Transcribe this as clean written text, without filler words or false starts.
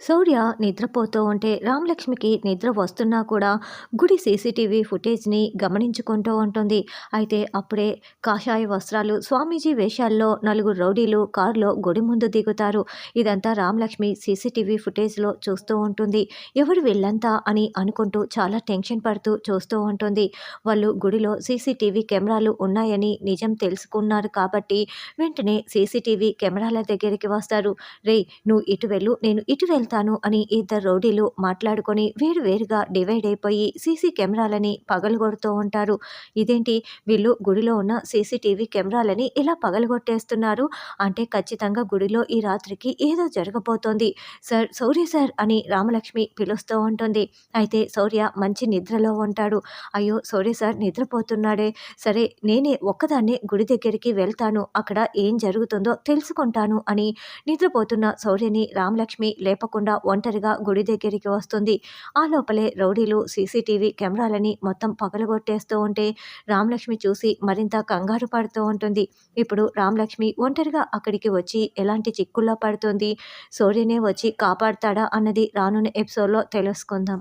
శౌర్య నిద్రపోతూ ఉంటే రామలక్ష్మికి నిద్ర వస్తున్నా కూడా గుడి సీసీటీవీ ఫుటేజ్ని గమనించుకుంటూ ఉంటుంది. అయితే అప్పుడే కాషాయ వస్త్రాలు స్వామీజీ వేషాల్లో నలుగురు రౌడీలు కారులో గుడి ముందు దిగుతారు. ఇదంతా రామలక్ష్మి సీసీటీవీ ఫుటేజ్లో చూస్తూ ఉంటుంది. ఎవరు వీళ్ళంతా అని అనుకుంటూ చాలా టెన్షన్ పడుతూ చూస్తూ ఉంటుంది. వాళ్ళు గుడిలో సీసీటీవీ కెమెరాలు ఉన్నాయని నిజం తెలుసుకున్నారు కాబట్టి వెంటనే సీసీటీవీ కెమెరాల దగ్గరికి వస్తారు. రేయ్, నువ్వు ఇటు వెళ్ళు, నేను ఇటు వెళ్తాను అని ఇద్దరు రౌడీలు మాట్లాడుకొని వేరువేరుగా డివైడ్ అయిపోయి సీసీ కెమెరాలని పగలగొడుతూ ఉంటారు. ఇదేంటి, వీళ్ళు గుడిలో ఉన్న సీసీటీవీ కెమెరాలని ఇలా పగలగొట్టేస్తున్నారు అంటే ఖచ్చితంగా గుడిలో ఈ రాత్రికి ఏదో జరగబోతోంది. సార్, శౌర్య సార్ అని రామలక్ష్మి పిలుస్తూ ఉంటుంది. అయితే శౌర్య మంచి నిద్రలో ఉంటాడు. అయ్యో, శౌర్య సార్ నిద్రపోతున్నాడే, సరే నేనే ఒక్కదాన్నే గుడి దగ్గరికి వెళ్తాను, అక్కడ ఏం జరుగుతుందో తెలుసుకుంటాను అని నిద్రపోతున్న శౌర్యని రామలక్ష్మి లేపకుండా ఒంటరిగా గుడి దగ్గరికి వస్తుంది. ఆ లోపలే రౌడీలు సీసీటీవీ కెమెరాలని మొత్తం పగలగొట్టేస్తూ ఉంటే రామలక్ష్మి చూసి మరింత కంగారు పడుతూ ఉంటుంది. ఇప్పుడు రామలక్ష్మి ఒంటరిగా అక్కడికి వచ్చి ఎలాంటి చిక్కుల్లో పడుతుంది, శౌర్యనే వచ్చి కాపాడతాడా అన్నది రానున్న ఎపిసోడ్లో తెలుసుకుందాం.